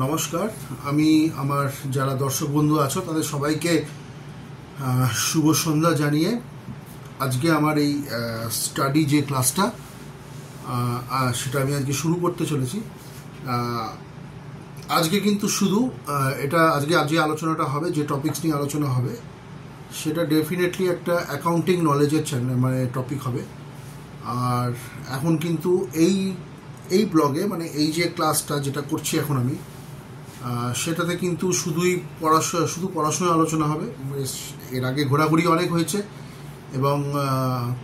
নমস্কার। আমি আমার যারা দর্শক বন্ধু আছো তাদের সবাইকে শুভ সন্ধ্যা জানিয়ে আজকে আমার এই স্টাডি যে ক্লাসটা সেটা আমি আজকে শুরু করতে চলেছি। আজকে কিন্তু শুধু এটা আজকে যে আলোচনাটা হবে, যে টপিকস নিয়ে আলোচনা হবে সেটা ডেফিনেটলি একটা অ্যাকাউন্টিং নলেজের মানে টপিক হবে। আর এখন কিন্তু এই ব্লগে মানে এই যে ক্লাসটা যেটা করছি এখন আমি, সেটাতে কিন্তু শুধু পড়াশোনা আলোচনা হবে। এর আগে ঘোরাঘুরি অনেক হয়েছে এবং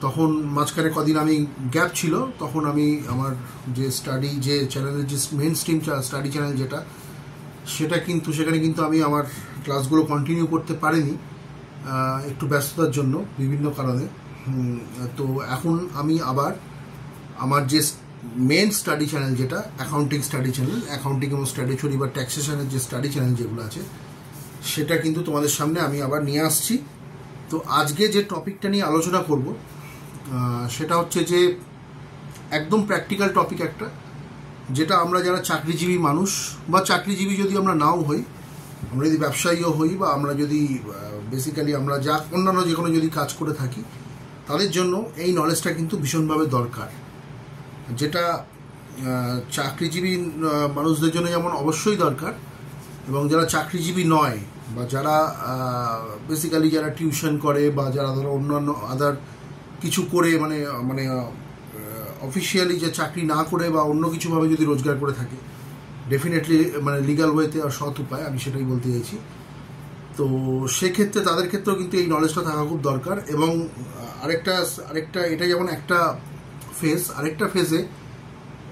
তখন মাঝখানে কদিন আমি গ্যাপ ছিল, তখন আমি আমার যে স্টাডি যে চ্যানেলের যে মেন স্ট্রিম স্টাডি চ্যানেল যেটা, সেখানে কিন্তু আমি আমার ক্লাসগুলো কন্টিনিউ করতে পারিনি একটু ব্যস্ততার জন্য বিভিন্ন কারণে। তো এখন আমি আবার আমার যে মেন স্টাডি চ্যানেল যেটা অ্যাকাউন্টিং স্টাডি চ্যানেল, অ্যাকাউন্টিং এবং স্ট্র্যাটেজি বা ট্যাক্সেশনের যে স্টাডি চ্যানেল যেগুলো আছে সেটা কিন্তু তোমাদের সামনে আমি আবার নিয়ে আসছি। তো আজকে যে টপিকটা নিয়ে আলোচনা করব সেটা হচ্ছে যে একদম প্র্যাকটিক্যাল টপিক একটা, যেটা আমরা যারা চাকরিজীবী মানুষ বা চাকরিজীবী যদি আমরা নাও হই, আমরা যদি ব্যবসায়ীও হই বা আমরা যদি বেসিক্যালি আমরা অন্যান্য যে কোনো যদি কাজ করে থাকি, তাদের জন্য এই নলেজটা কিন্তু ভীষণভাবে দরকার। যেটা চাকরিজীবী মানুষদের জন্য যেমন অবশ্যই দরকার, এবং যারা চাকরিজীবী নয় বা যারা বেসিক্যালি যারা টিউশন করে বা যারা ধরো অন্যান্য আদার কিছু করে মানে অফিসিয়ালি যে চাকরি না করে বা অন্য কিছুভাবে যদি রোজগার করে থাকে, ডেফিনেটলি মানে লিগ্যাল ওয়েতে আর সৎ উপায়, আমি সেটাই বলতে চাইছি। তো সেক্ষেত্রে তাদের ক্ষেত্রেও কিন্তু এই নলেজটা থাকা খুব দরকার। এবং আরেকটা এটা যেমন একটা ফেজ, আরেকটা ফেজে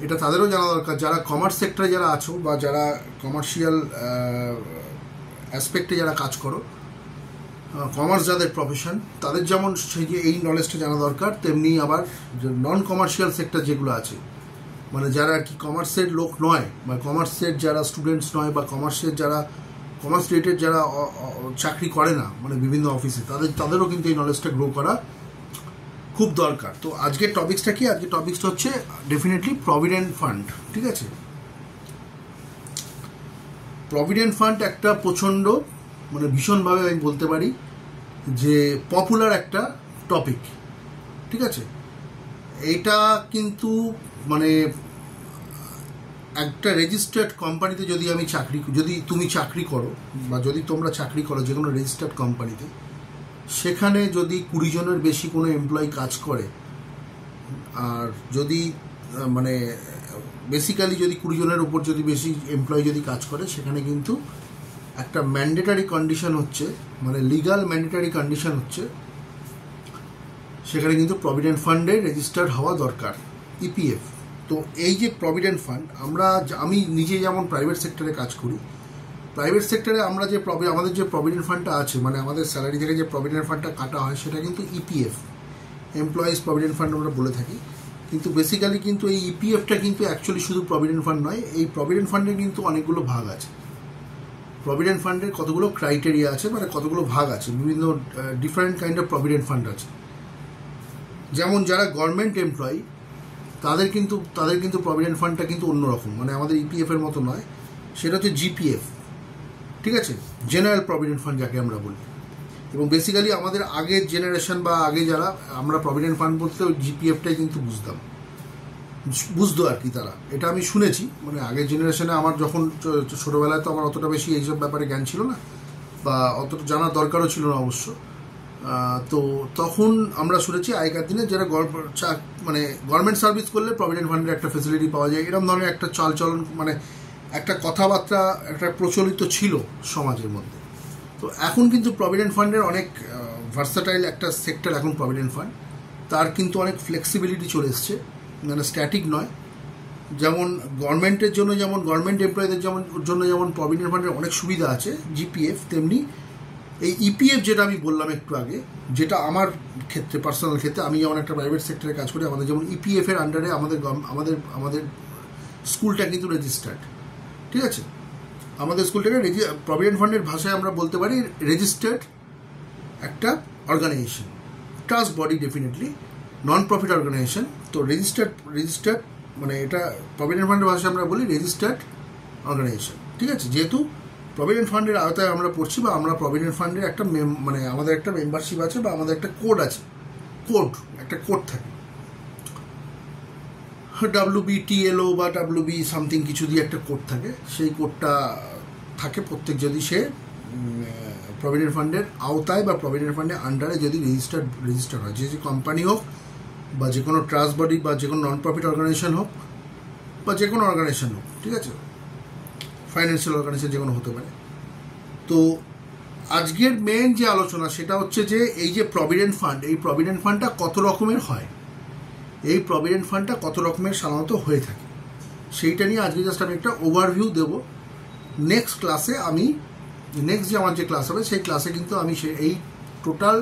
এটা তাদেরও জানা দরকার যারা কমার্স সেক্টরে যারা আছো বা যারা কমার্শিয়াল অ্যাসপেক্টে যারা কাজ করো, কমার্স যাদের প্রফেশন, তাদের যেমন সেই যে এই নলেজটা জানা দরকার, তেমনি আবার নন কমার্শিয়াল সেক্টর যেগুলো আছে, মানে যারা আর কি কমার্সের লোক নয় বা কমার্সের যারা স্টুডেন্টস নয় বা কমার্স রিলেটেড যারা চাকরি করে না মানে বিভিন্ন অফিসে, তাদেরও কিন্তু এই নলেজটা গ্রো করা খুব দরকার। তো আজকের টপিকসটা কি? আজকের টপিকসটা হচ্ছে ডেফিনেটলি প্রভিডেন্ট ফান্ড। ঠিক আছে, প্রভিডেন্ট ফান্ড একটা প্রচণ্ড মানে ভীষণভাবে আমি বলতে পারি যে পপুলার একটা টপিক। ঠিক আছে, এটা কিন্তু মানে একটা রেজিস্টার্ড কোম্পানিতে যদি তুমি চাকরি করো বা যদি তোমরা চাকরি করো যে কোনো রেজিস্টার্ড কোম্পানিতে, সেখানে যদি 20 জনের বেশি কোনো এমপ্লয়ি কাজ করে, আর যদি মানে বেসিক্যালি যদি 20 জনের উপর যদি বেশি এমপ্লয়ি যদি কাজ করে, সেখানে কিন্তু একটা ম্যান্ডেটারি কন্ডিশন হচ্ছে, মানে লিগাল ম্যান্ডেটারি কন্ডিশন হচ্ছে, সেখানে কিন্তু প্রভিডেন্ট ফান্ডে রেজিস্টার্ড হওয়া দরকার, ইপিএফ। তো এই যে প্রভিডেন্ট ফান্ড, আমি নিজে যেমন প্রাইভেট সেক্টরে কাজ করি, প্রাইভেট সেক্টরে আমাদের যে প্রভিডেন্ট ফান্ডটা আছে, মানে আমাদের স্যালারি থেকে যে প্রভিডেন্ট ফান্ডটা কাটা হয়, সেটা কিন্তু ইপিএফ, এমপ্লয়িজ প্রভিডেন্ট ফান্ড আমরা বলে থাকি। কিন্তু বেসিক্যালি কিন্তু এই ইপিএফটা কিন্তু অ্যাকচুয়ালি শুধু প্রভিডেন্ট ফান্ড নয়, এই প্রভিডেন্ট ফান্ডের কিন্তু অনেকগুলো ভাগ আছে। প্রভিডেন্ট ফান্ডের কতগুলো ক্রাইটেরিয়া আছে, মানে কতগুলো ভাগ আছে, বিভিন্ন different kind of provident fund আছে। যেমন যারা গভর্নমেন্ট এমপ্লয়ি, তাদের কিন্তু প্রভিডেন্ট ফান্ডটা কিন্তু অন্যরকম, মানে আমাদের ইপিএফ এর মতো নয়, সেটা হচ্ছে জিপিএফ। ঠিক আছে, জেনারেল প্রভিডেন্ট ফান্ড যাকে আমরা বলি। এবং বেসিক্যালি আমাদের আগের জেনারেশন বা আগে যারা আমরা প্রভিডেন্ট ফান্ড বলতে জিপিএফটাই কিন্তু বুঝতো আর কি তারা, এটা আমি শুনেছি। মানে আগের জেনারেশনে আমার যখন ছোটোবেলায় তো আমার অতটা বেশি এইসব ব্যাপারে জ্ঞান ছিল না বা অতটা জানার দরকারও ছিল না অবশ্য। তো তখন আমরা শুনেছি আগেকার দিনে যারা মানে গভর্নমেন্ট সার্ভিস করলে প্রভিডেন্ট ফান্ডের একটা ফেসিলিটি পাওয়া যায়, এরকম ধরনের একটা চালচলন মানে একটা কথাবার্তা একটা প্রচলিত ছিল সমাজের মধ্যে। তো এখন কিন্তু প্রভিডেন্ট ফান্ডের অনেক ভার্সাটাইল একটা সেক্টর এখন প্রভিডেন্ট ফান্ড, তার কিন্তু অনেক ফ্লেক্সিবিলিটি চলে এসছে, মানে স্ট্যাটিক নয়। যেমন গভর্নমেন্টের জন্য, যেমন গভর্নমেন্ট এমপ্লয়ীদের জন্য যেমন প্রভিডেন্ট ফান্ডের অনেক সুবিধা আছে জিপিএফ, তেমনি এই ইপিএফ যেটা আমি বললাম একটু আগে, যেটা আমার ক্ষেত্রে পার্সোনাল ক্ষেত্রে, আমি যেমন একটা প্রাইভেট সেক্টরে কাজ করি, আমাদের যেমন ইপিএফ এর আন্ডারে আমাদের স্কুলটা কিন্তু রেজিস্টার্ড। ঠিক আছে, আমাদের স্কুলটাকে প্রভিডেন্ট ফান্ডের ভাষায় আমরা বলতে পারি রেজিস্টার্ড একটা organisation, trust body, definitely non profit organisation. তো রেজিস্টার্ড মানে এটা প্রভিডেন্ট ফান্ডের ভাষায় আমরা বলি রেজিস্টার্ড অর্গানাইজেশন, ঠিক আছে। যেহেতু প্রভিডেন্ট ফান্ডের আওতায় আমরা পড়ছি বা আমরা প্রভিডেন্ট ফান্ডের একটা মানে আমাদের একটা মেম্বারশিপ আছে বা আমাদের একটা কোড আছে, একটা কোড থাকে, WBTLO বা WB সামথিং কিছু দিয়ে একটা কোড থাকে। সেই কোডটা থাকে প্রত্যেক, যদি সে প্রভিডেন্ট ফান্ডের আওতায় বা প্রভিডেন্ট ফান্ডের আন্ডারে যদি রেজিস্টার হয়, যে কোম্পানি হোক বা যে কোনো ট্রাস্ট বডি বা যে কোনো নন প্রফিট অর্গানাইজেশন হোক বা যে কোনো অর্গানাইজেশন হোক, ঠিক আছে, ফাইন্যান্সিয়াল অর্গানাইজেশন যে কোনো হতে পারে। তো আজকের মেন যে আলোচনা সেটা হচ্ছে যে এই যে প্রভিডেন্ট ফান্ড, এই প্রভিডেন্ট ফান্ডটা কত রকমের হয়, এই প্রভিডেন্ট ফান্ডটা কত রকমের সাধারণত হয়ে থাকে, সেইটা নিয়ে আজকে জাস্ট আমি একটা ওভারভিউ দেব। নেক্সট ক্লাসে আমি নেক্সট যে আমার যে ক্লাস হবে সেই ক্লাসে কিন্তু আমি এই টোটাল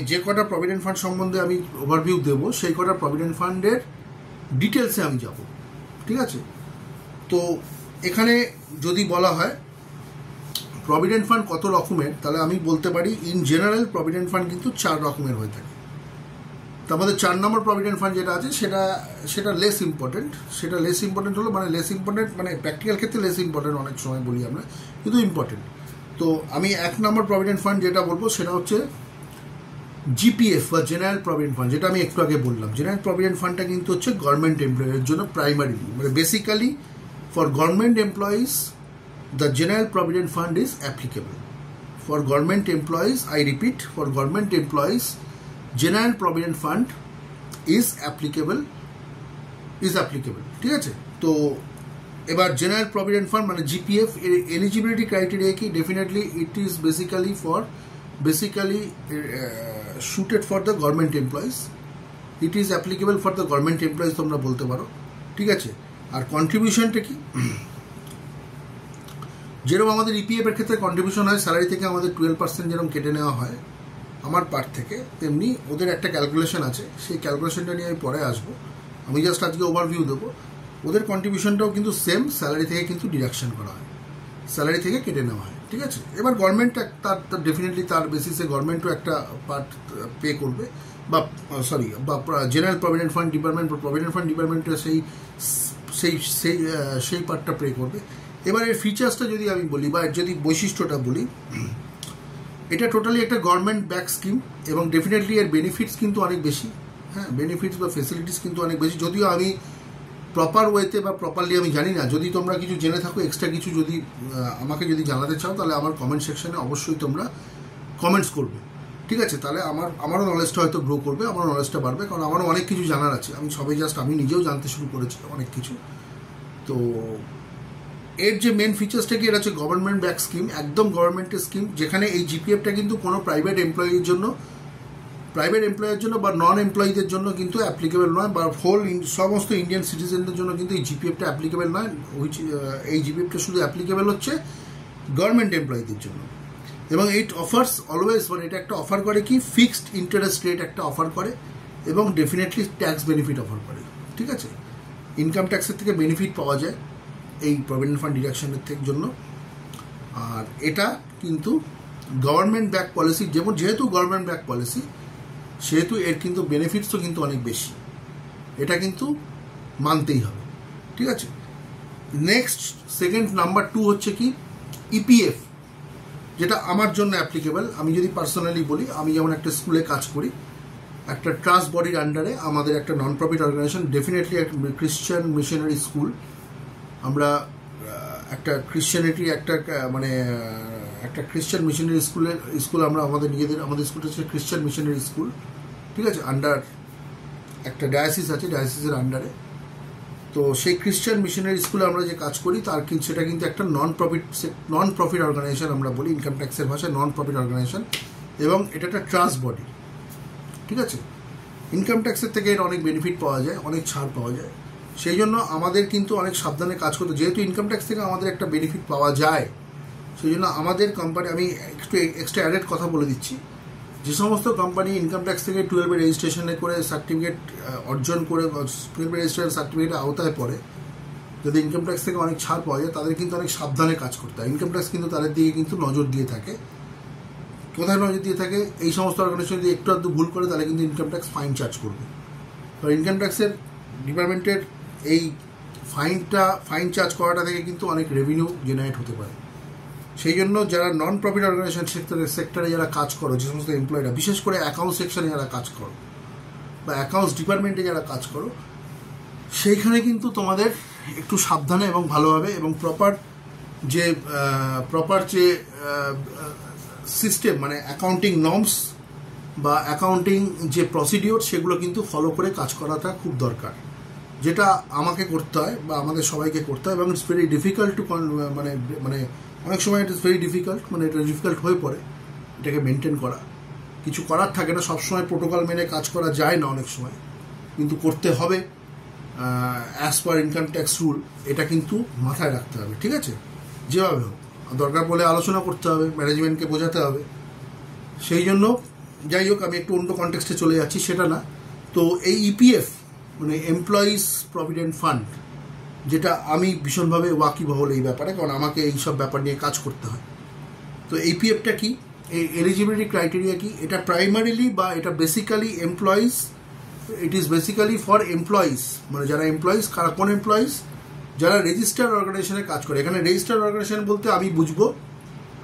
যে কটা প্রভিডেন্ট ফান্ড সম্বন্ধে আমি ওভারভিউ দেব, সেই কটা প্রভিডেন্ট ফান্ডের ডিটেলসে আমি যাব, ঠিক আছে। তো এখানে যদি বলা হয় প্রভিডেন্ট ফান্ড কত রকমের, তাহলে আমি বলতে পারি ইন জেনারেল প্রভিডেন্ট ফান্ড কিন্তু 4 রকমের হয়ে থাকে। তার মধ্যে 4 নম্বর প্রভিডেন্ট ফান্ড যেটা আছে সেটা লেস ইম্পর্টেন্ট হলো, মানে প্র্যাকটিক্যাল ক্ষেত্রে লেস ইম্পর্টেন্ট অনেক সময় বলি আমরা, কিন্তু ইম্পর্টেন্ট। তো আমি 1 নম্বর প্রভিডেন্ট ফান্ড যেটা বলবো সেটা হচ্ছে GPF বা জেনারেল প্রভিডেন্ট ফান্ড, যেটা আমি একটু আগে বললাম। জেনারেল প্রভিডেন্ট ফান্ডটা কিন্তু হচ্ছে গভর্নমেন্ট এমপ্লয়ির জন্য প্রাইমারি, মানে basically for government employees the general provident fund is applicable. For government employees, I repeat, for government employees general provident fund is applicable, ঠিক আছে। তো এবার জেনারেল প্রভিডেন্ট ফান্ড মানে GPF এর এলিজিবিলিটি ক্রাইটেরিয়া কি, definitely it is basically suited for the government employees, it is applicable for the government employees তোমরা বলতে পারো, ঠিক আছে। আর কন্ট্রিবিউশনটা কি, যেরকম আমাদের EPF এর ক্ষেত্রে কন্ট্রিবিউশন হয় স্যালারি থেকে আমাদের 12% যেরকম কেটে নেওয়া হয় আমার পার্ট থেকে, তেমনি ওদের একটা ক্যালকুলেশন আছে, সেই ক্যালকুলেশনটা নিয়ে আমি পরে আসবো। আমি জাস্ট আজকে ওভারভিউ দেবো। ওদের কন্ট্রিবিউশনটাও কিন্তু সেম, স্যালারি থেকে কিন্তু ডিডাকশন করা হয়, স্যালারি থেকে কেটে নেওয়া হয়, ঠিক আছে। এবার গভর্নমেন্ট তার ডেফিনেটলি তার বেসিসে গভর্নমেন্টও একটা পার্ট পে করবে, বা জেনারেল প্রভিডেন্ট ফান্ড ডিপার্টমেন্টের সেই পার্টটা পে করবে। এবার এর ফিচার্সটা যদি আমি বলি বা এর যদি বৈশিষ্ট্যটা বলি, এটা টোটালি একটা গভর্নমেন্ট ব্যাক স্কিম এবং ডেফিনেটলি এর বেনিফিটস কিন্তু অনেক বেশি, হ্যাঁ, বেনিফিটস বা ফেসিলিটিস কিন্তু অনেক বেশি। যদিও আমি প্রপার ওয়েতে বা প্রপারলি আমি জানি না, যদি তোমরা কিছু জেনে থাকো, এক্সট্রা কিছু যদি আমাকে যদি জানাতে চাও, তাহলে আমার কমেন্ট সেকশনে অবশ্যই তোমরা কমেন্টস করবে, ঠিক আছে। তাহলে আমারও নলেজটা হয়তো গ্রো করবে, আমারও নলেজটা বাড়বে, কারণ আমারও অনেক কিছু জানার আছে। আমি নিজেও জানতে শুরু করেছি অনেক কিছু। তো এর যে মেন ফিচার্সটা কি, এটা হচ্ছে গভর্নমেন্ট ব্যাক স্কিম, একদম গভর্নমেন্টের স্কিম, যেখানে এই GPFটা কিন্তু কোনো প্রাইভেট এমপ্লয়ির জন্য বা নন এমপ্লয়ীদের জন্য কিন্তু অ্যাপ্লিকেবল নয়, বা সমস্ত ইন্ডিয়ান সিটিজেনদের জন্য কিন্তু এই GPFটা অ্যাপ্লিকেবল নয়। এই GPFটা শুধু অ্যাপ্লিকেবল হচ্ছে গভর্নমেন্ট এমপ্লয়ীদের জন্য। এবং ইট অফার্স অলওয়েজ, মানে এটা একটা অফার করে কি, ফিক্সড ইন্টারেস্ট রেট একটা অফার করে এবং ডেফিনেটলি ট্যাক্স বেনিফিট অফার করে, ঠিক আছে। ইনকাম ট্যাক্সের থেকে বেনিফিট পাওয়া যায় এই প্রভিডেন্ট ফান্ড ডিডাকশনের জন্য। আর এটা কিন্তু গভর্নমেন্ট ব্যাক পলিসি, যেহেতু গভর্নমেন্ট ব্যাক পলিসি, সেহেতু এর কিন্তু বেনিফিটসও কিন্তু অনেক বেশি, এটা কিন্তু মানতেই হবে, ঠিক আছে। নেক্সট সেকেন্ড নাম্বার 2 হচ্ছে কি EPF, যেটা আমার জন্য অ্যাপ্লিকেবল। আমি যদি পার্সোনালি বলি, আমি যেমন একটা স্কুলে কাজ করি, একটা ট্রাস্ট বডির আন্ডারে আমাদের একটা নন প্রফিট অর্গানাইজেশন, ডেফিনেটলি একটা খ্রিশ্চান মিশনারি স্কুল। আমরা একটা খ্রিশ্চান মিশনারি স্কুল আমরা আমাদের স্কুলটা হচ্ছে খ্রিশ্চান মিশনারি স্কুল, ঠিক আছে। আন্ডার একটা ডায়াসিস আছে, ডায়াসিসের আন্ডারে। তো সেই খ্রিশ্চান মিশনারি স্কুলে আমরা যে কাজ করি সেটা কিন্তু একটা নন প্রফিট অর্গানাইজেশন, আমরা বলি ইনকাম ট্যাক্সের ভাষায় নন প্রফিট অর্গানাইজেশন, এবং এটা একটা ট্রাস্ট বডি, ঠিক আছে। ইনকাম ট্যাক্সের থেকে এর অনেক বেনিফিট পাওয়া যায়, অনেক ছাড় পাওয়া যায়। সেই জন্য আমাদের কিন্তু অনেক সাবধানে কাজ করতে, যেহেতু ইনকাম ট্যাক্স থেকে আমাদের একটা বেনিফিট পাওয়া যায়, সেই জন্য আমাদের কোম্পানি, আমি একটু এক্সট্রা অ্যাডেড কথা বলে দিচ্ছি, যে সমস্ত কোম্পানি ইনকাম ট্যাক্স থেকে 12 রেজিস্ট্রেশনে করে সার্টিফিকেট অর্জন করে 12 রেজিস্ট্রেশন সার্টিফিকেটের আওতায় পড়ে, যদি ইনকাম ট্যাক্স থেকে অনেক ছাড় পাওয়া যায়, তাদের কিন্তু অনেক সাবধানে কাজ করতে হয়। ইনকাম ট্যাক্স কিন্তু তাদের দিকে কিন্তু নজর দিয়ে থাকে। কোথায় নজর দিয়ে থাকে, এই সমস্ত অর্গানাইজেশন যদি একটু আধটু ভুল করে, তাহলে কিন্তু ইনকাম ট্যাক্স ফাইন চার্জ করবে। তো ইনকাম ট্যাক্সের ডিপার্টমেন্টের এই ফাইন চার্জ করাটা থেকে কিন্তু অনেক রেভিনিউ জেনারেট হতে পারে। সেই জন্য যারা নন প্রফিট অর্গানাইজেশন সেক্টরে যারা কাজ করো, যে সমস্ত এমপ্লয়িরা, বিশেষ করে অ্যাকাউন্ট সেকশনে যারা কাজ করো বা অ্যাকাউন্টস ডিপার্টমেন্টে যারা কাজ করো, সেইখানে কিন্তু তোমাদের একটু সাবধানে এবং ভালোভাবে এবং প্রপার যে সিস্টেম, মানে অ্যাকাউন্টিং নর্মস বা অ্যাকাউন্টিং যে প্রসিডিওর, সেগুলো কিন্তু ফলো করে কাজ করাটা খুব দরকার, যেটা আমাকে করতে হয় বা আমাদের সবাইকে করতে হয়। এবং ইটস ভেরি ডিফিকাল্ট টু মানে অনেক সময় ইট ইস ভেরি ডিফিকাল্ট, মানে এটা ডিফিকাল্ট হয়ে পড়ে এটাকে মেনটেন করা। কিছু করার থাকে না, সবসময় প্রোটোকল মেনে কাজ করা যায় না অনেক সময়, কিন্তু করতে হবে as per income tax rule. এটা কিন্তু মাথায় রাখতে হবে, ঠিক আছে? যেভাবে হোক দরকার পড়লে আলোচনা করতে হবে, ম্যানেজমেন্টকে বোঝাতে হবে। সেই জন্য যাই হোক, আমি একটু অন্য কনটেক্সটে চলে যাচ্ছি, সেটা না। তো এই ইপিএফ মানে এমপ্লয়িজ প্রভিডেন্ট ফান্ড, যেটা আমি ভীষণভাবে ওয়াকিবহল এই ব্যাপারে, কারণ আমাকে এই সব ব্যাপার নিয়ে কাজ করতে হয়। তো ইপিএফটা কি, এই এলিজিবিলিটি ক্রাইটেরিয়া কি? এটা প্রাইমারিলি বা এটা basically employees, it is basically for employees, মানে যারা এমপ্লয়িজ, কারা কোন এমপ্লয়িজ? যারা রেজিস্টার্ড অর্গানাইজেশনে কাজ করে। এখানে রেজিস্টার্ড অর্গানাইজেশন বলতে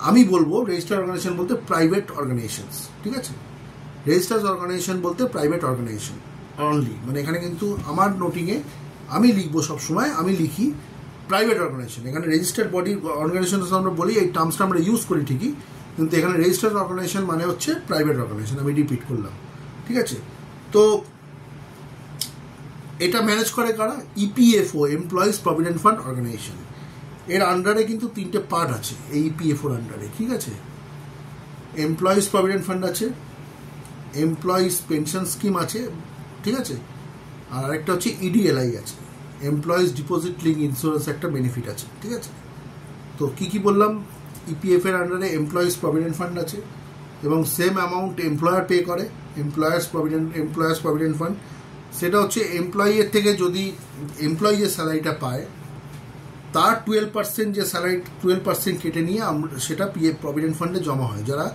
আমি বলবো রেজিস্টার্ড অর্গানাইজেশন বলতে প্রাইভেট অর্গানাইজেশনস, ঠিক আছে? রেজিস্টার্ড অর্গানাইজেশন বলতে প্রাইভেট অর্গানাইজেশন অনলি, মানে এখানে কিন্তু আমার নোটিংয়ে আমি লিখবো, সবসময় আমি লিখি প্রাইভেট অর্গানাইজেশন। এখানে রেজিস্টার্ড বডি অর্গানাইজেশন আমরা বলি, এই টার্মসটা আমরা ইউজ করি ঠিকই, কিন্তু এখানে রেজিস্টার্ড অর্গানাইজেশন মানে হচ্ছে প্রাইভেট অর্গানাইজেশন। আমি রিপিট করলাম, ঠিক আছে? তো এটা ম্যানেজ করে কারা? EPFO, employees provident fund organisation. এর আন্ডারে কিন্তু 3টে পার্ট আছে এই ইপিএফওর আন্ডারে, ঠিক আছে? এমপ্লয়িজ প্রভিডেন্ট ফান্ড আছে, এমপ্লয়িজ পেনশন স্কিম আছে, ঠিক আছে? আর আরেকটা হচ্ছে ইডিএলআই আছে, এমপ্লয়িজ ডিপোজিট লিঙ্ক ইন্স্যুরেন্স, একটা বেনিফিট আছে, ঠিক আছে? তো কি বললাম? ইপিএফ এর আন্ডারে এমপ্লয়িজ প্রভিডেন্ট ফান্ড আছে এবং সেম অ্যামাউন্ট এমপ্লয়ার পে করে, এমপ্লয়ার্স প্রভিডেন্ট ফান্ড। সেটা হচ্ছে এমপ্লয়ির থেকে যদি এমপ্লয়ি যে স্যালারিটা পায় তার 12% যে স্যালারি 12% কেটে নিয়ে সেটা পিএফ প্রভিডেন্ট ফান্ডে জমা হয়, যারা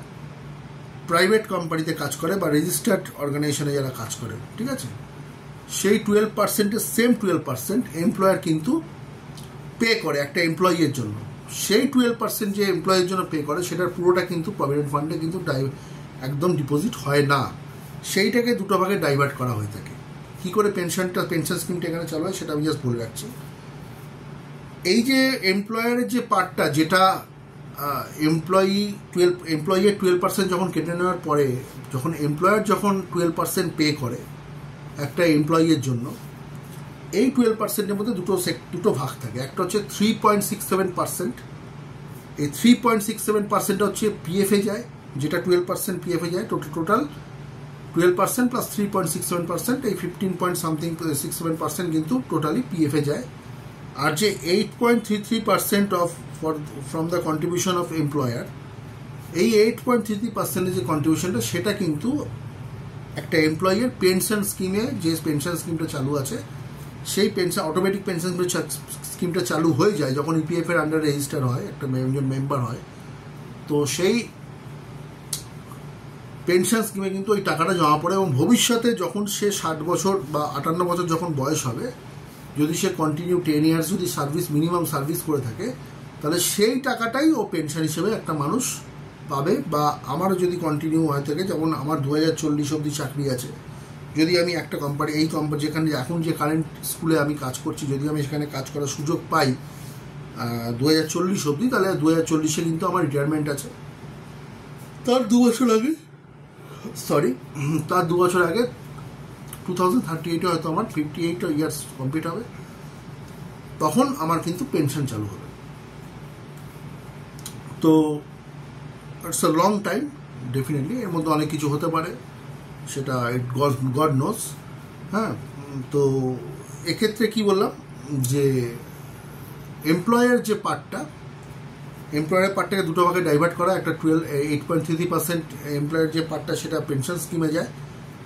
প্রাইভেট কোম্পানিতে কাজ করে বা রেজিস্টার্ড অর্গানাইজেশনে যারা কাজ করে, ঠিক আছে? সেই 12%-এর সেম 12% এমপ্লয়ার কিন্তু পে করে একটা এমপ্লয়ির জন্য। সেই 12% যে এমপ্লয়ির জন্য পে করে, সেটার পুরোটা কিন্তু প্রভিডেন্ট ফান্ডে কিন্তু একদম ডিপোজিট হয় না, সেইটাকে দুটো ভাগে ডাইভার্ট করা হয়ে থাকে। কি করে পেনশন স্কিমটা এখানে চালু হয় সেটা আমি জাস্ট বলে রাখছি। এই যে এমপ্লয়ারের যে পার্টটা, যেটা এমপ্লয়ির 12% যখন কেটে নেওয়ার পরে, যখন এমপ্লয়ার যখন 12% পে করে একটা এমপ্লয়ির জন্য, এই 12%-এর মধ্যে দুটো ভাগ থাকে। একটা হচ্ছে 3.67%। এই 3.67% হচ্ছে পিএফে যায়, যেটা 12% পিএফে যায়। টোটাল 12% প্লাস 3.67%, এই 15.67% কিন্তু টোটালি পিএফে যায়। আর যে 8.33% from the contribution of employer, এই 8.33% যে কন্ট্রিবিউশনটা, সেটা কিন্তু একটা এমপ্লয়ির পেনশন স্কিমে, যে পেনশন স্কিমটা চালু আছে, সেই অটোমেটিক পেনশন স্কিমটা চালু হয়ে যায় যখন ইপিএফ এর আন্ডার রেজিস্টার হয়, একটা মেম্বার হয়। তো সেই পেনশন স্কিমে কিন্তু ওই টাকাটা জমা পড়ে এবং ভবিষ্যতে যখন সে 60 বছর বা 58 বছর যখন বয়স হবে, যদি সে কন্টিনিউ 10 ইয়ার্স যদি মিনিমাম সার্ভিস করে থাকে, তাহলে সেই টাকাটাই ও পেনশন হিসেবে একটা মানুষ পাবে। বা আমারও যদি কন্টিনিউ হয়ে থাকে, যেমন আমার 2040 অবধি চাকরি আছে, যদি আমি একটা কোম্পানি, এই কোম্পানি যেখানে এখন যে কারেন্ট স্কুলে আমি কাজ করছি, যদি আমি সেখানে কাজ করার সুযোগ পাই 2040 অবধি, তাহলে 2040-এ কিন্তু আমার রিটায়ারমেন্ট আছে। তার 2 বছর আগে 2038-এ হয়তো আমার 58 ইয়ার্স কমপ্লিট হবে, তখন আমার কিন্তু পেনশন চালু হবে। তো it's a long time, definitely. এর মধ্যে অনেক কিছু হতে পারে, সেটা গড নোস। হ্যাঁ, তো এক্ষেত্রে কি বললাম যে এমপ্লয়ের যে পার্টটাকে দুটো ভাগে ডাইভার্ট করা। একটা 8.33% এমপ্লয়ের যে পার্টটা, সেটা পেনশন স্কিমে যায়,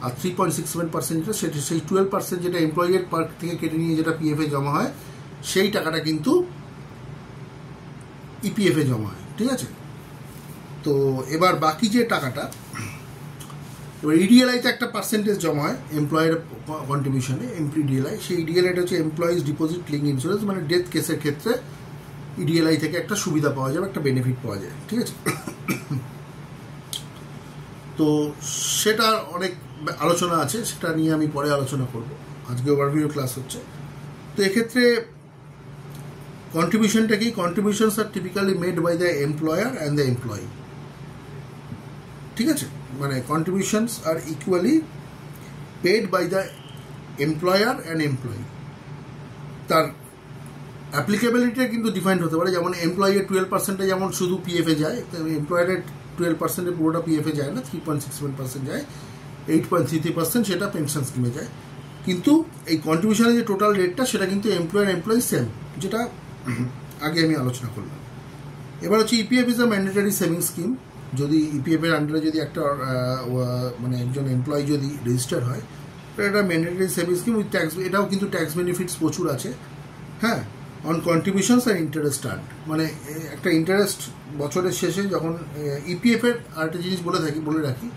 আর 3.67% সেটা সেই 12% যেটা এমপ্লয়ের পার্ট থেকে কেটে নিয়ে যেটা পিএফে জমা হয়, সেই টাকাটা কিন্তু ইপিএফে জমা হয়, ঠিক আছে? তো এবার বাকি যে টাকাটা, এবার ইডিএলআইতে একটা পার্সেন্টেজ জমা হয় এমপ্লয়ের কন্ট্রিবিউশনে, ইডিএলআই, সেই ইডিএলআইটা হচ্ছে এমপ্লয়িজ ডিপোজিট লিঙ্ক ইন্স্যুরেন্স, মানে ডেথ কেসের ক্ষেত্রে ইডিএলআই থেকে একটা সুবিধা পাওয়া যাবে, একটা বেনিফিট পাওয়া যায়, ঠিক আছে। তো সেটা অনেক আলোচনা আছে, সেটা নিয়ে আমি পরে আলোচনা করব, আজকে ওভারভিউ ক্লাস হচ্ছে। তো এক্ষেত্রে কন্ট্রিবিউশনটা কি? Contributions are typically made by the employer and the employee, ঠিক আছে, মানে contributions are equally paid by the employer and employee. তার অ্যাপ্লিকেবিলিটিটা কিন্তু ডিফাইন্ড হতে পারে, যেমন এমপ্লয়ের 12% যেমন শুধু পিএফে যায়, এমপ্লয়ারের 12% পুরোটা পিএফে যায় না, 3.67% যায়, 8.33% সেটা পেনশন স্কিমে যায়। কিন্তু এই কন্ট্রিবিউশনের যে টোটাল রেটটা সেটা কিন্তু এমপ্লয়ার এমপ্লয়ি সেম, যেটা আগে আমি আলোচনা করলাম। এবার হচ্ছে EPF is a mandatory saving scheme. যদি ইপিএফের আন্ডারে যদি একটা মানে একজন এমপ্লয়ি যদি রেজিস্টার হয়, এটা mandatory saving scheme with tax, এটাও কিন্তু ট্যাক্স বেনিফিটস প্রচুর আছে, হ্যাঁ, অন কন্ট্রিবিউশনস আর ইন্টারেস্ট আর্ন, মানে একটা ইন্টারেস্ট বছরের শেষে যখন ইপিএফের আরেকটা জিনিস বলে রাখি,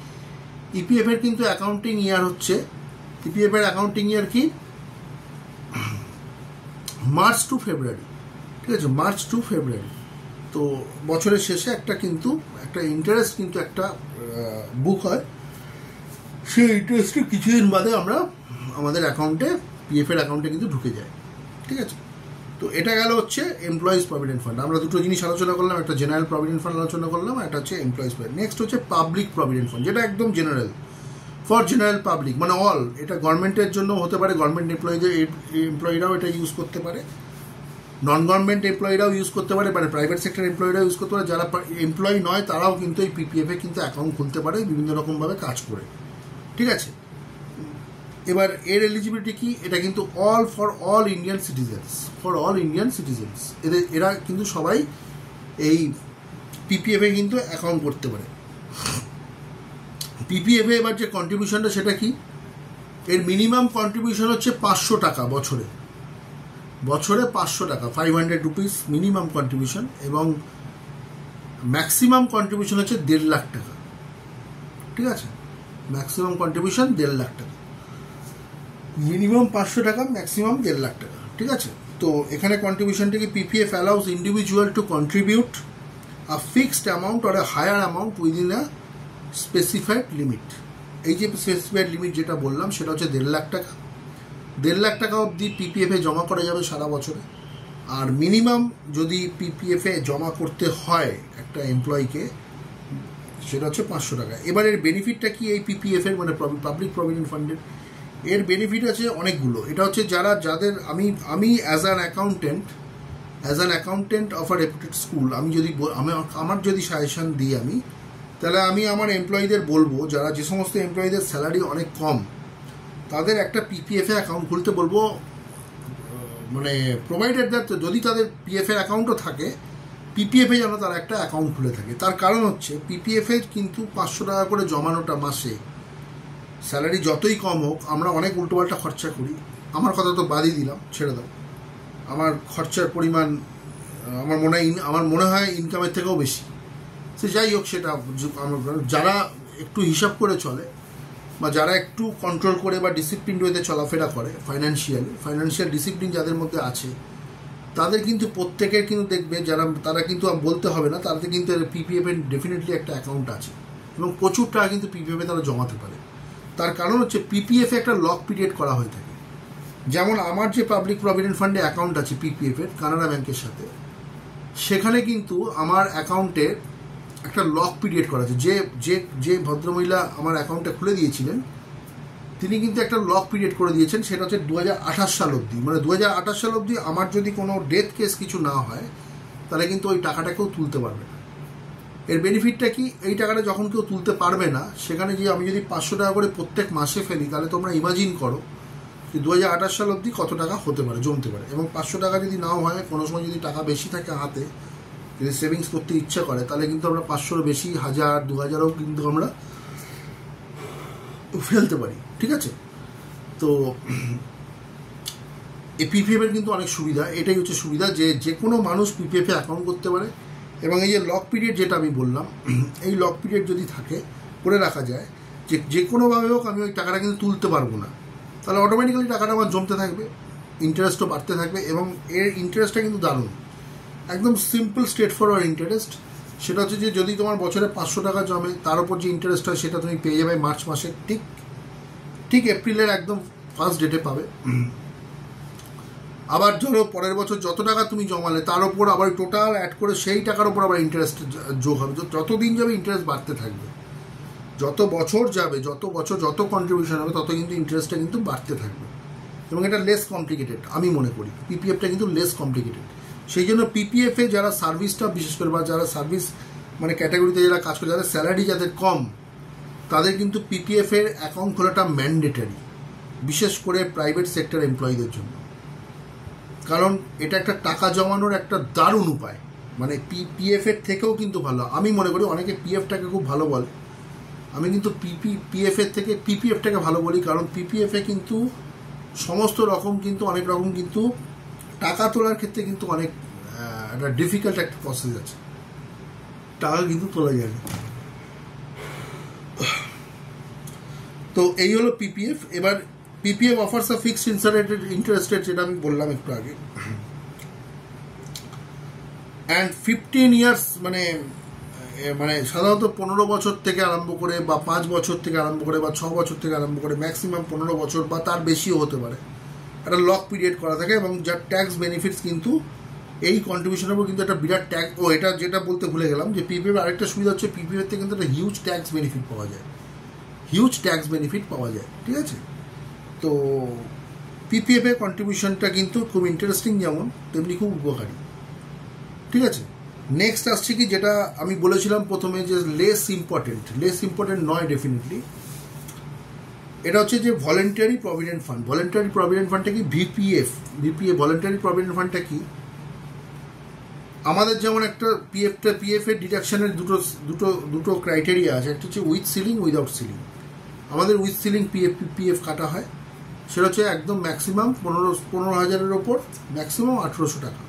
ইপিএফের কিন্তু অ্যাকাউন্টিং ইয়ার হচ্ছে, ইপিএফের অ্যাকাউন্টিং ইয়ার কি মার্চ টু ফেব্রুয়ারি, ঠিক আছে, মার্চ টু ফেব্রুয়ারি। তো বছরের শেষে একটা কিন্তু একটা ইন্টারেস্ট কিন্তু একটা বুক হয়, সেই ইন্টারেস্টের কিছুদিন বাদে আমরা আমাদের অ্যাকাউন্টে পিএফের অ্যাকাউন্টে কিন্তু ঢুকে যায়, ঠিক আছে। তো এটা গেল হচ্ছে এমপ্লয়িজ প্রভিডেন্ট ফান্ড। আমরা দুটো জিনিস আলোচনা করলাম, একটা জেনারেল প্রভিডেন্ট ফান্ড আলোচনা করলাম, একটা হচ্ছে এমপ্লয়িজ প্রভিডেন্ট। নেক্সট হচ্ছে পাবলিক প্রভিডেন্ট ফান্ড, যেটা একদম জেনারেল, ফর জেনারেল পাবলিক, মানে অল, এটা গভর্নমেন্টের জন্য হতে পারে, গভর্নমেন্ট এমপ্লয়িরাও এটা ইউজ করতে পারে, নন গভর্নমেন্ট এমপ্লয়িরাও ইউজ করতে পারে, মানে প্রাইভেট সেক্টর এমপ্লয়িরাও ইউজ করতে পারে, যারা এমপ্লয়ি নয় তারাও কিন্তু এই পিপিএফে কিন্তু অ্যাকাউন্ট খুলতে পারে বিভিন্ন রকমভাবে কাজ করে, ঠিক আছে। এবার এর এলিজিবিলিটি কি? এটা কিন্তু ফর অল ইন্ডিয়ান সিটিজেন্স, এরা কিন্তু সবাই এই পিপিএফে কিন্তু অ্যাকাউন্ট করতে পারে। পিপিএফে এবার যে কন্ট্রিবিউশনটা সেটা কি? এর মিনিমাম কন্ট্রিবিউশন হচ্ছে 500 টাকা বছরে 500 টাকা, 500 রুপিস মিনিমাম কন্ট্রিবিউশন, এবং ম্যাক্সিমাম কন্ট্রিবিউশন হচ্ছে 1.5 লাখ টাকা, ঠিক আছে, ম্যাক্সিমাম কন্ট্রিবিউশন 1.5 লাখ টাকা, মিনিমাম 500 টাকা, ম্যাক্সিমাম 1.5 লাখ টাকা, ঠিক আছে। তো এখানে কন্ট্রিবিউশনটাকে PPF allows individual to contribute a fixed amount or a higher amount within a specified limit. এই যে স্পেসিফাইড লিমিট যেটা বললাম সেটা হচ্ছে 1.5 লাখ টাকা, 1.5 লাখ টাকা অবধি পিপিএফে জমা করা যাবে সারা বছরে। আর মিনিমাম যদি পিপিএফে জমা করতে হয় একটা এমপ্লয়িকে, সেটা হচ্ছে 500 টাকা। এবার এর বেনিফিটটা কি এই পিপিএফের, মানে পাবলিক প্রভিডেন্ট ফান্ডের? এর বেনিফিট আছে অনেকগুলো। এটা হচ্ছে যাদের আমি as an accountant of a রেপুটেড school, আমি যদি আমার যদি সাজেশন দিই আমি, তাহলে আমি আমার এমপ্লয়ীদের বলবো, যারা যে সমস্ত এমপ্লয়ীদের স্যালারি অনেক কম, তাদের একটা পিপিএফে অ্যাকাউন্ট খুলতে বলবো, মানে প্রোভাইডেড দ্যাট যদি তাদের পিএফের অ্যাকাউন্টও থাকে, পিপিএফে যেন তারা একটা অ্যাকাউন্ট খুলে থাকে। তার কারণ হচ্ছে পিপিএফে কিন্তু 500 টাকা করে জমানোটা মাসে, স্যালারি যতই কম হোক, আমরা অনেক উল্টোপাল্টা খরচা করি, আমার কথা তো বাদই দিলাম, ছেড়ে দাও, আমার খরচার পরিমাণ আমার মনে হয় ইনকামের থেকেও বেশি। সে যাই হোক, সেটা যারা একটু হিসাব করে চলে বা যারা একটু কন্ট্রোল করে বা ডিসিপ্লিন ওয়েতে চলাফেরা করে, ফাইন্যান্সিয়াল ডিসিপ্লিন যাদের মধ্যে আছে, তাদের কিন্তু প্রত্যেকের কিন্তু দেখবে, তারা কিন্তু বলতে হবে না, তাদের কিন্তু পিপিএফ এর ডেফিনেটলি একটা অ্যাকাউন্ট আছে এবং প্রচুর টাকা কিন্তু পিপিএফে তারা জমাতে পারে। তার কারণ হচ্ছে পিপিএফে একটা লক পিরিয়ড করা হয়ে থাকে। যেমন আমার যে পাবলিক প্রভিডেন্ট ফান্ডে অ্যাকাউন্ট আছে পিপিএফ এর কানাড়া ব্যাংকের সাথে, সেখানে কিন্তু আমার অ্যাকাউন্টে একটা লক পিরিয়ড করা আছে। যে ভদ্রমহিলা আমার অ্যাকাউন্টটা খুলে দিয়েছিলেন, তিনি কিন্তু একটা লক পিরিয়ড করে দিয়েছেন, সেটা হচ্ছে 2028 সাল অবধি। মানে 2028 সাল অবধি আমার যদি কোনো ডেথ কেস কিছু না হয়, তাহলে কিন্তু ওই টাকাটা কেউ তুলতে পারবে না। এর বেনিফিটটা কি? এই টাকাটা যখন কেউ তুলতে পারবে না, সেখানে যে আমি যদি 500 টাকা করে প্রত্যেক মাসে ফেলি, তাহলে তোমরা ইমাজিন করো যে 2028 সাল অবধি কত টাকা হতে পারে, জমতে পারে। এবং 500 টাকা যদি নাও হয়, কোনো সময় যদি টাকা বেশি থাকে হাতে, যদি সেভিংস করতে ইচ্ছা করে, তাহলে কিন্তু আমরা 500-র বেশি, 1000, 2000ও কিন্তু আমরা ফেলতে পারি, ঠিক আছে। তো এই পিপিএফ এর কিন্তু অনেক সুবিধা, এটাই হচ্ছে সুবিধা, যে কোনো মানুষ পিপিএফে অ্যাকাউন্ট করতে পারে। এবং এই যে লক পিরিয়ড যেটা আমি বললাম, এই লক পিরিয়ড যদি থাকে, করে রাখা যায়, যে কোনোভাবে হোক আমি ওই টাকাটা কিন্তু তুলতে পারবো না, তাহলে অটোমেটিক্যালি টাকাটা আমার জমতে থাকবে, ইন্টারেস্টও বাড়তে থাকবে, এবং এর ইন্টারেস্টটা কিন্তু দারুণ, একদম সিম্পল স্ট্রেট ফরওয়ার্ড ইন্টারেস্ট। সেটা হচ্ছে যে যদি তোমার বছরে 500 টাকা জমে, তার উপর যে ইন্টারেস্ট হয় সেটা তুমি পেয়ে যাবে মার্চ মাসে, ঠিক এপ্রিলের একদম ফার্স্ট ডেটে পাবে। আবার ধরো পরের বছর যত টাকা তুমি জমালে তার উপর আবার টোটাল অ্যাড করে সেই টাকার উপর আবার ইন্টারেস্ট যোগ হবে। যতদিন যাবে ইন্টারেস্ট বাড়তে থাকবে, যত বছর যাবে, যত কন্ট্রিবিউশন হবে তত কিন্তু ইন্টারেস্টটা কিন্তু বাড়তে থাকবে, এবং এটা লেস কমপ্লিকেটেড আমি মনে করি। পিপিএফটা কিন্তু লেস কমপ্লিকেটেড, সেই জন্য পিপিএফে যারা সার্ভিসটা বিশেষ করে বা যারা সার্ভিস মানে ক্যাটাগরিতে যারা কাজ করে, যাদের স্যালারি যাদের কম, তাদের কিন্তু পিপিএফের অ্যাকাউন্ট খোলাটা ম্যান্ডেটারি, বিশেষ করে প্রাইভেট সেক্টর এমপ্লয়ীদের জন্য, কারণ এটা একটা টাকা জমানোর একটা দারুণ উপায়। মানে পিএফের থেকেও কিন্তু ভালো আমি মনে করি। অনেকে পিএফটাকে খুব ভালো বলে, আমি কিন্তু পিএফের থেকে পিপিএফটাকে ভালো বলি, কারণ পিপিএফে কিন্তু সমস্ত রকম কিন্তু অনেক রকম কিন্তু টাকা তোলার ক্ষেত্রে কিন্তু অনেক একটা ডিফিকাল্ট একটা প্রসেস আছে, টাকা কিন্তু তোলা যায় না। তো এই হলো পিপিএফ। এবার পিপিএফ অফার্স আ ফিক্সড ইন্টারেস্ট রেট, যেটা আমি বললাম একটু আগে, অ্যান্ড 15 ইয়ার্স, মানে সাধারণত 15 বছর থেকে আরম্ভ করে বা 5 বছর থেকে আরম্ভ করে বা 6 বছর থেকে আরম্ভ করে ম্যাক্সিমাম 15 বছর বা তার বেশিও হতে পারে, একটা লক পিরিয়ড করা থাকে, এবং যার ট্যাক্স বেনিফিটস কিন্তু এই কন্ট্রিবিউশনের উপর কিন্তু একটা বিরাট ট্যাক্স। এটা যেটা বলতে ভুলে গেলাম যে পিপিএফ আরেকটা সুবিধা হচ্ছে, পিপিএফ থেকে কিন্তু একটা হিউজ ট্যাক্স বেনিফিট পাওয়া যায়, ঠিক আছে। তো পিপিএফ এর কন্ট্রিবিউশনটা কিন্তু খুব ইন্টারেস্টিং, যেমন তেমনি খুব উপকারী, ঠিক আছে। নেক্সট আসছে কি, যেটা আমি বলেছিলাম প্রথমে যে লেস ইম্পর্টেন্ট নয় ডেফিনেটলি, এটা হচ্ছে যে voluntary provident fund. Voluntary provident ফান্ডটা কি? ভিপিএফ ভলেন্টারি প্রভিডেন্ট ফান্ডটা কি? আমাদের যেমন একটা পিএফ এর ডিডাকশনের দুটো ক্রাইটেরিয়া আছে, একটা হচ্ছে উইথ সিলিং, উইদাউট সিলিং। আমাদের উইথ সিলিং পিএফ কাটা হয়, সেটা হচ্ছে একদম ম্যাক্সিমাম 15,000-এর ওপর ম্যাক্সিমাম 1800 টাকা,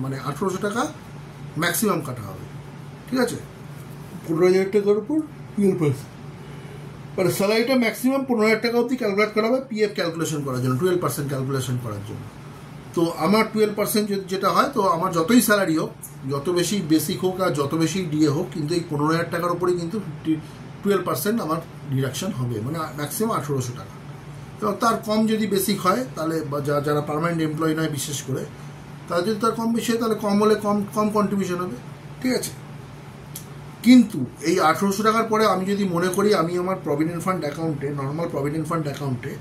মানে 1800 টাকা ম্যাক্সিমাম কাটা হবে, ঠিক আছে। 15,000 টাকার উপর 12%, মানে স্যালারিটা ম্যাক্সিমাম 15,000 টাকা অবধি ক্যালকুলেট করা হবে পিএফ ক্যালকুলেশন করার জন্য, 12% ক্যালকুলেশন করার জন্য। তো আমার 12% যেটা হয়, তো আমার যতই স্যালারি হোক, যত বেশি বেসিক হোক আর যত বেশি ডিএ হোক, কিন্তু এই 15,000 টাকার উপরেই কিন্তু 12% আমার ডিডাকশন হবে, মানে ম্যাক্সিমাম 1800 টাকা। এবং তার কম যদি বেসিক হয়, তাহলে যারা পার্মানেন্ট এমপ্লয়ি নয় বিশেষ করে, তারা যদি তার কম বেশি হয়, তাহলে কম হলে কম কন্ট্রিবিউশন হবে, ঠিক আছে। কিন্তু এই 1800 টাকার পরে আমি যদি মনে করি আমি আমার প্রভিডেন্ট ফান্ড অ্যাকাউন্টে, নর্মাল প্রভিডেন্ট ফান্ড অ্যাকাউন্টে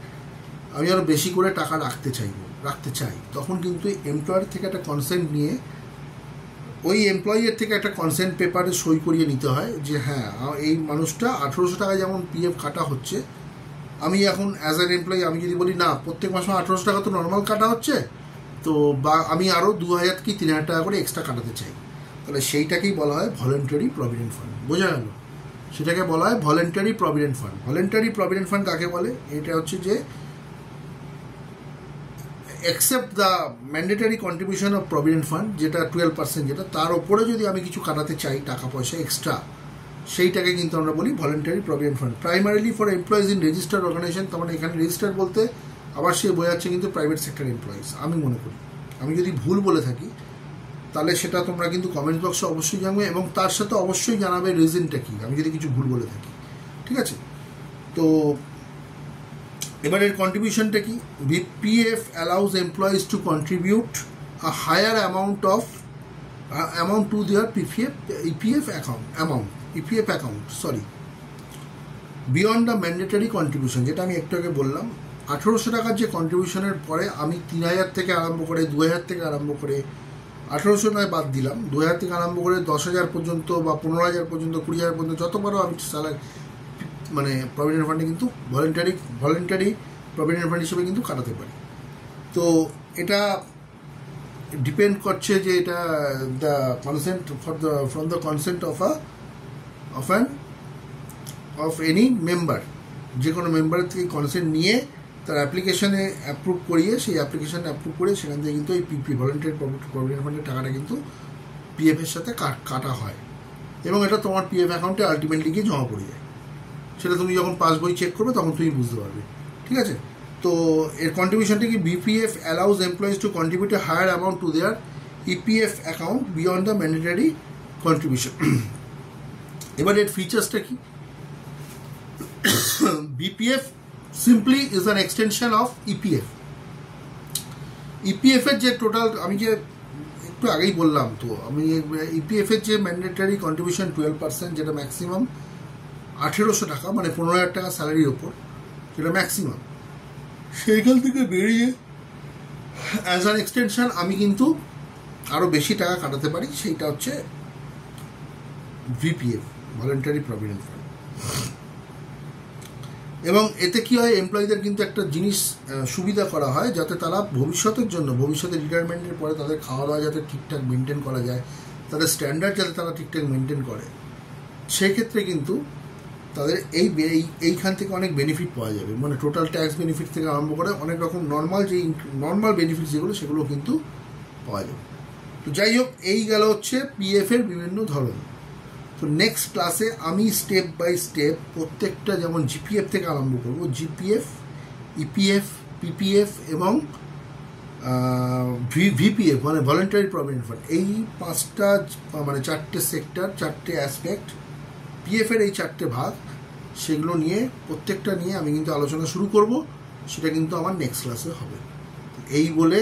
আমি আরও বেশি করে টাকা রাখতে চাই, তখন কিন্তু এমপ্লয়ার থেকে একটা কনসেন্ট নিয়ে, ওই এমপ্লয়ির থেকে একটা কনসেন্ট পেপারে সই করিয়ে নিতে হয় যে হ্যাঁ, এই মানুষটা 1800 টাকা যেমন পিএফ কাটা হচ্ছে, আমি এখন অ্যাজ অ্যান এমপ্লয়ি আমি যদি বলি না, প্রত্যেক মাসে 1800 টাকা তো নর্মাল কাটা হচ্ছে, তো বা আমি আরও 2,000 কি 3,000 টাকা করে এক্সট্রা কাটাতে চাই, তাহলে সেইটাকেই বলা হয় ভলেন্টারি প্রভিডেন্ট ফান্ড। বোঝা গেল? সেটাকে বলা হয় voluntary provident fund. Voluntary provident fund কাকে বলে? এটা হচ্ছে যে except the mandatory contribution of provident fund, যেটা 12%, যেটা তার ওপরে যদি আমি কিছু কাটাতে চাই টাকা পয়সা এক্সট্রা, সেইটাকে কিন্তু আমরা বলি voluntary provident fund. Primarily for employees in registered organisation, তার মানে এখানে রেজিস্টার্ড বলতে আবার সে বোঝাচ্ছে কিন্তু প্রাইভেট সেক্টর এমপ্লয়িজ, আমি মনে করি। আমি যদি ভুল বলে থাকি তাহলে সেটা তোমরা কিন্তু কমেন্ট বক্সে অবশ্যই জানাবে, এবং তার সাথে অবশ্যই জানাবে রিজনটা কি আমি যদি কিছু ভুল বলে থাকি, ঠিক আছে। তো এবার এর কন্ট্রিবিউশনটা কি? PF allows employees to contribute a higher amount to their EPF account beyond the mandatory contribution, যেটা আমি একটু আগে বললাম। 1800 টাকার যে কন্ট্রিবিউশনের পরে আমি 3,000 থেকে আরম্ভ করে 2,000 থেকে আরম্ভ করে 1800 নয় বাদ দিলাম, 2,000 থেকে আরম্ভ করে 10,000 পর্যন্ত বা 15,000 পর্যন্ত 20,000 পর্যন্ত যত বড় আমি স্যালারি মানে প্রভিডেন্ট ফান্ডে কিন্তু ভলেন্টারি প্রভিডেন্ট ফান্ড হিসেবে কিন্তু কাটাতে পারি। তো এটা ডিপেন্ড করছে যে এটা the consent from the consent of any member, যে কোনো মেম্বারের থেকে কনসেন্ট নিয়ে তার অ্যাপ্লিকেশানে অ্যাপ্রুভ করিয়ে, সেই অ্যাপ্লিকেশানে অ্যাপ্রুভ করে সেখান থেকে কিন্তু এই ভলেন্টারি প্রভিডেন্ট ফান্ডের টাকাটা কিন্তু পিএফের সাথে কাটা হয়, এবং এটা তোমার পিএফ অ্যাকাউন্টে আলটিমেটলি গিয়ে জমা পড়ে যায়। সেটা তুমি যখন পাসবই চেক করবে তখন তুমি বুঝতে পারবে, ঠিক আছে? তো এর কন্ট্রিবিউশনটা কি, VPF allows employees to contribute a higher amount to their EPF account beyond the mandatory contribution. এবার এর ফিচার্সটা কি? VPF simply is an extension of EPF. EPF এর যে টোটাল, আমি যে একটু আগেই বললাম, তো আমি ইপিএফ এর যে ম্যান্ডেটারি কন্ট্রিবিউশন 12%, যেটা ম্যাক্সিমাম 1800 টাকা, মানে 15,000 টাকা স্যালারির ওপর, যেটা ম্যাক্সিমাম, সেইখান থেকে বেরিয়ে অ্যাজ অ্যান এক্সটেনশন আমি কিন্তু আরও বেশি টাকা কাটাতে পারি, সেইটা হচ্ছে ভিপিএফ, ভলেন্টারি প্রভিডেন্ট ফান্ড। এবং এতে কি হয়, এমপ্লয়ীদের কিন্তু একটা জিনিস সুবিধা করা হয়, যাতে তারা ভবিষ্যতের জন্য, ভবিষ্যতে রিটায়ারমেন্টের পরে তাদের খাওয়া দাওয়া যাতে ঠিকঠাক মেনটেন করা যায়, তাদের স্ট্যান্ডার্ড যাতে তারা ঠিকঠাক মেনটেন করে, সেক্ষেত্রে কিন্তু তাদের এইখান থেকে অনেক বেনিফিট পাওয়া যাবে। মানে টোটাল ট্যাক্স বেনিফিট থেকে আরম্ভ করে অনেক রকম নর্মাল বেনিফিট যেগুলো, সেগুলো কিন্তু পাওয়া যাবে। তো যাই হোক, এই গেল হচ্ছে পিএফ এর বিভিন্ন ধরন। তো নেক্সট ক্লাসে আমি স্টেপ বাই স্টেপ প্রত্যেকটা, যেমন জিপিএফ থেকে আরম্ভ করবো, জিপিএফ, ইপিএফ, পিপিএফ এবং ভিপিএফ মানে ভলেন্টারি প্রভিডেন্ট ফান্ড, এই 5টা মানে 4টে সেক্টর, 4টে অ্যাসপেক্ট, পিএফ এর এই 4টে ভাগ, সেগুলো নিয়ে প্রত্যেকটা নিয়ে আমি কিন্তু আলোচনা শুরু করব। সেটা কিন্তু আমার নেক্সট ক্লাসে হবে। এই বলে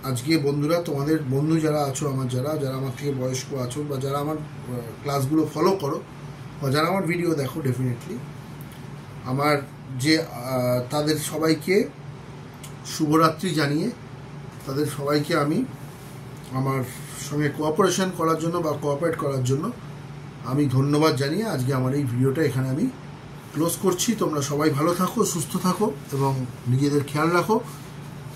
আজকে বন্ধুরা, তোমাদের বন্ধু যারা আছো, আমার যারা আমার থেকে বয়স্ক আছো, বা যারা আমার ক্লাসগুলো ফলো করো, বা যারা আমার ভিডিও দেখো, ডেফিনেটলি আমার যে তাদের সবাইকে শুভরাত্রি জানিয়ে, তাদের সবাইকে আমি আমার সঙ্গে কোঅপারেশন করার জন্য বা কোঅপারেট করার জন্য আমি ধন্যবাদ জানিয়ে আজকে আমার এই ভিডিওটা এখানে আমি ক্লোজ করছি। তোমরা সবাই ভালো থাকো, সুস্থ থাকো এবং নিজেদের খেয়াল রাখো।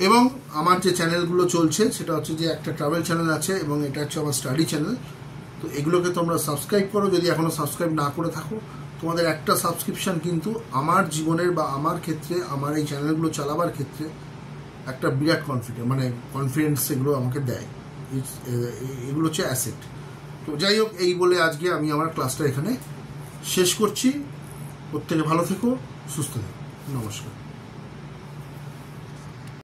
এবং আমার যে চ্যানেলগুলো চলছে, সেটা হচ্ছে যে একটা ট্রাভেল চ্যানেল আছে এবং এটা হচ্ছে আমার স্টাডি চ্যানেল। তো এগুলোকে তোমরা সাবস্ক্রাইব করো, যদি এখনও সাবস্ক্রাইব না করে থাকো। তোমাদের একটা সাবস্ক্রিপশান কিন্তু আমার জীবনের বা আমার ক্ষেত্রে, আমার এই চ্যানেলগুলো চালাবার ক্ষেত্রে একটা বিরাট কনফিডেন্স এগুলো আমাকে দেয়। এগুলো হচ্ছে অ্যাসেট। তো যাই হোক, এই বলে আজকে আমি আমার ক্লাসটা এখানে শেষ করছি। প্রত্যেকে ভালো থেকো, সুস্থ থেকো। নমস্কার।